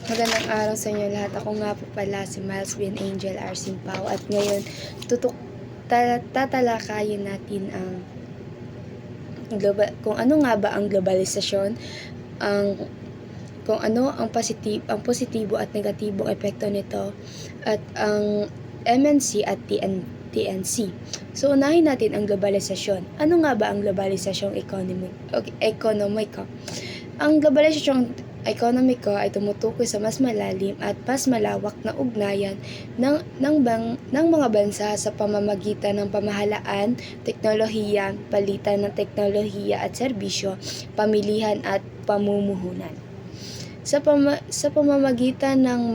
Magandang araw sa inyo lahat. Ako nga po pala si Miles Bin Angel R. Simpao at ngayon tatalakayin natin ang kung ano nga ba ang globalisasyon, ang kung ano ang positibo at negatibong epekto nito at ang MNC at TNC. So unahin natin ang globalisasyon. Ano nga ba ang globalisasyong ekonomiko? Ang globalisasyong ekonomiko ay tumutukoy sa mas malalim at mas malawak na ugnayan ng mga bansa sa pamamagitan ng pamahalaan, teknolohiya, palitan ng teknolohiya at serbisyo, pamilihan at pamumuhunan. Sa pamamagitan ng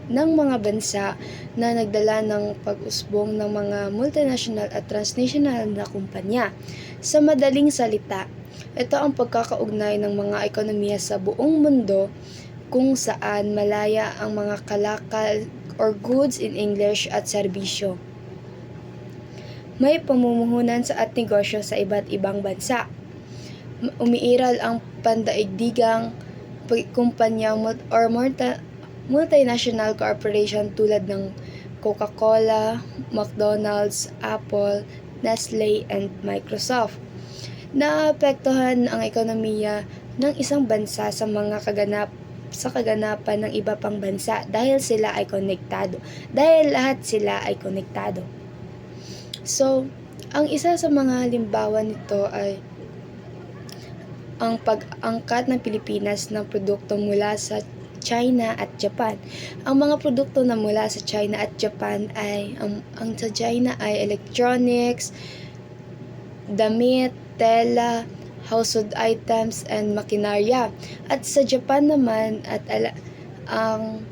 mga bansa na nagdala ng pag-usbong ng mga multinational at transnational na kumpanya. Sa madaling salita, ito ang pagkakaugnay ng mga ekonomiya sa buong mundo kung saan malaya ang mga kalakal or goods in English at serbisyo. May pamumuhunan at negosyo sa iba't ibang bansa. Umiiral ang pandaigdigang kumpanya or multinational corporation tulad ng Coca-Cola, McDonald's, Apple, Nestle, and Microsoft. Naapektuhan ang ekonomiya ng isang bansa sa kaganapan ng iba pang bansa dahil lahat sila ay konektado. So, ang isa sa mga halimbawa nito ay ang pag-angkat ng Pilipinas ng produkto mula sa China at Japan. Ang mga produkto na mula sa China at Japan ay ang sa China ay electronics, damit, tela, household items, and makinarya. At sa Japan naman ang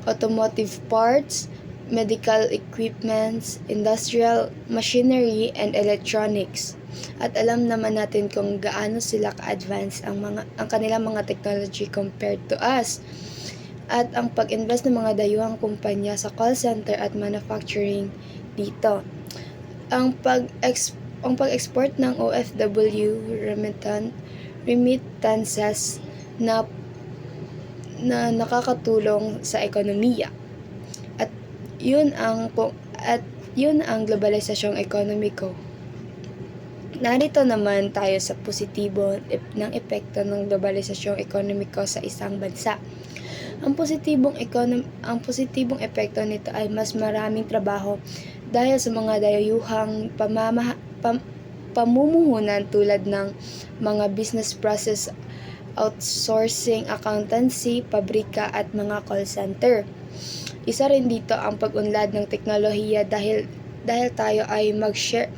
automotive parts, medical equipments, industrial machinery, and electronics. At alam naman natin kung gaano sila ka-advance ang kanilang mga technology compared to us. At ang pag-invest ng mga dayuhang kumpanya sa call center at manufacturing dito. Ang pag-export ng OFW remittances na nakakatulong sa ekonomiya. At yun ang globalisasyong ekonomiko. Narito naman tayo sa positibo ng epekto ng globalisasyong ekonomiko sa isang bansa. Ang positibong epekto nito ay mas maraming trabaho dahil sa mga dayuhang pamumuhunan tulad ng mga business process outsourcing, accountancy, pabrika at mga call center. Isa rin dito ang pag-unlad ng teknolohiya dahil tayo ay nag-share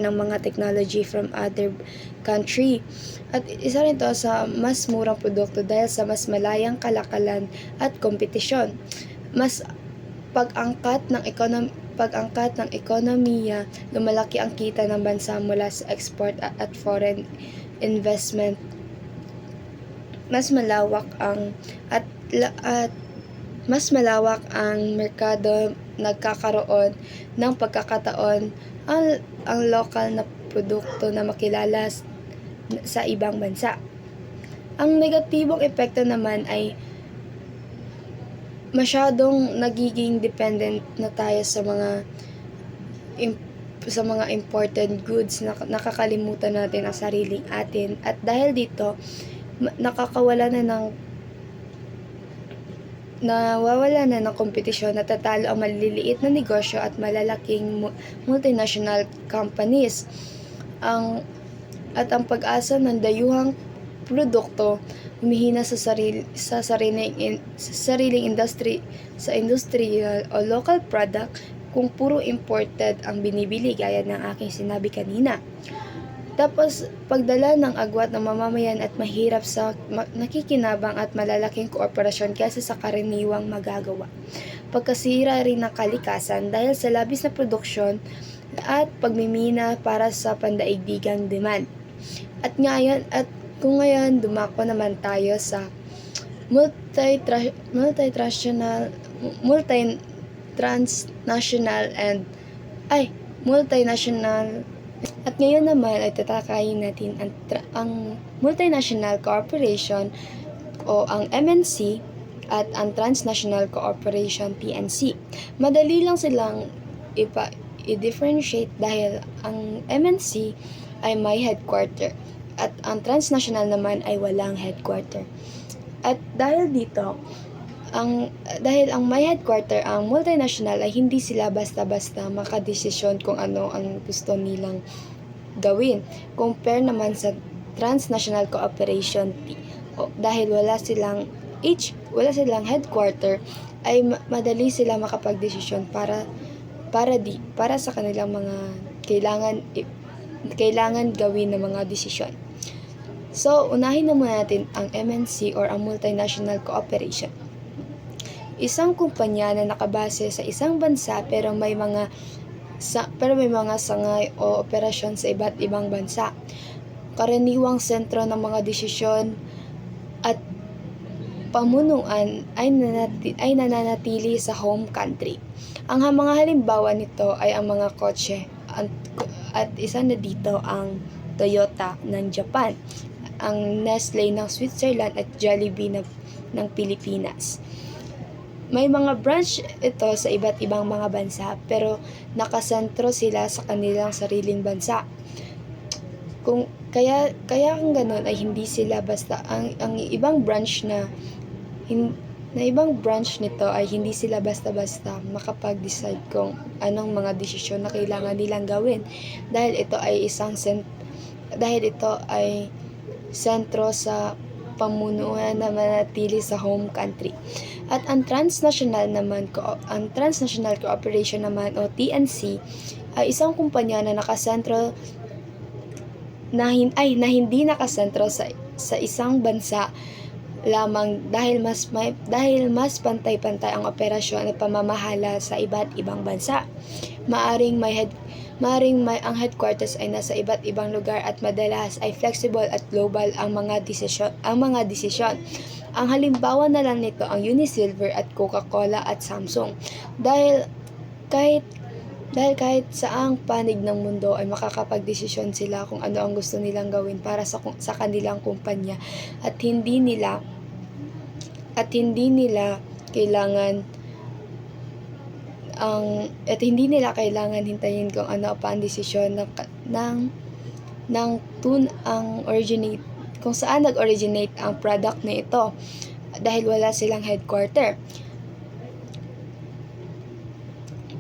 ng mga technology from other country. At isa rin to sa mas murang produkto dahil sa mas malayang kalakalan at kompetisyon. Mas pag-angkat ng ekonomiya, lumalaki ang kita ng bansa mula sa export at foreign investment. Mas malawak ang merkado, nagkakaroon ng pagkakataon ang lokal na produkto na makilala sa ibang bansa. Ang negatibong epekto naman ay masyadong nagiging dependent na tayo sa mga imported goods na nakakalimutan natin ang sariling atin, at dahil dito nawawala na ng kompetisyon, natatalo ang maliliit na negosyo at malalaking multinational companies. Ang pag-asa ng dayuhang produkto humihina sa sariling industrial o local product kung puro imported ang binibili gaya ng aking sinabi kanina. Tapos, pagdala ng agwat ng mamamayan at mahirap sa nakikinabang at malalaking korporasyon kaysa sa karaniwang magagawa. Pagkasira rin ng kalikasan dahil sa labis na produksyon at pagmimina para sa pandaigdigang demand. At kung ngayon dumako naman tayo sa multinational at ngayon naman ay tatakayin natin ang multinational corporation o ang MNC at ang Transnational Cooperation TNC. Madali lang silang i-differentiate dahil ang MNC ay may headquarter at ang transnational naman ay walang headquarter. At dahil dito, dahil ang may headquarter, ang multinational, ay hindi sila basta-basta makadesisyon kung ano ang gusto nilang gawin. Compare naman sa transnational cooperation dahil wala silang headquarter, ay madali sila makapagdesisyon para sa kanilang mga kailangan gawin ng mga desisyon. So, unahin na muna natin ang MNC or ang multinational cooperation. Isang kumpanya na nakabase sa isang bansa pero may mga sangay o operasyon sa iba't ibang bansa. Karaniwang sentro ng mga desisyon at pamunuan ay nananatili sa home country. Ang mga halimbawa nito ay ang mga kotse at isa na dito ang Toyota ng Japan, ang Nestle ng Switzerland at Jollibee ng Pilipinas. May mga branch ito sa iba't ibang mga bansa pero nakasentro sila sa kanilang sariling bansa. Kaya kung ganun ay hindi sila basta ang ibang branch nito ay hindi sila basta-basta makapag-decide kung anong mga desisyon na kailangan nilang gawin dahil ito ay sentro sa pamunuan na manatili sa home country. At ang transnational cooperation naman o TNC ay isang kumpanya na nakasentro na hindi nakasentro sa isang bansa lamang dahil mas pantay-pantay ang operasyon at pamamahala sa iba't ibang bansa. Maaring ang headquarters ay nasa iba't ibang lugar at madalas ay flexible at global ang mga desisyon. Ang halimbawa na lang nito ang Unilever at Coca-Cola at Samsung. Dahil kahit saang panig ng mundo ay makakapagdesisyon sila kung ano ang gusto nilang gawin para sa kanilang kumpanya at hindi nila kailangan hintayin kung ano pa ang desisyon kung saan nag-originate ang product na ito dahil wala silang headquarter.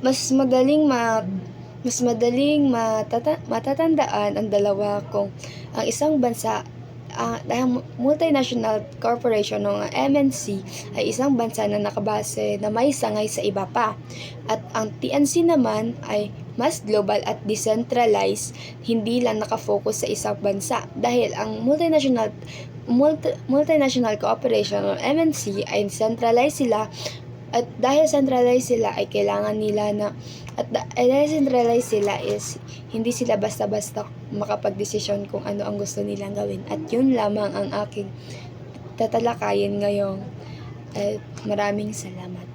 Mas madaling matatandaan ang dalawa kung ang isang bansa dahil multinational corporation ng MNC ay isang bansa na nakabase na may sangay sa iba pa. At ang TNC naman ay mas global at decentralized, hindi lang nakafocus sa isang bansa. Dahil ang multinational cooperation ng MNC ay centralized sila at dahil centralized sila ay is hindi sila basta-basta makapagdesisyon kung ano ang gusto nilang gawin. At yun lamang ang aking tatalakayin ngayong. Maraming salamat.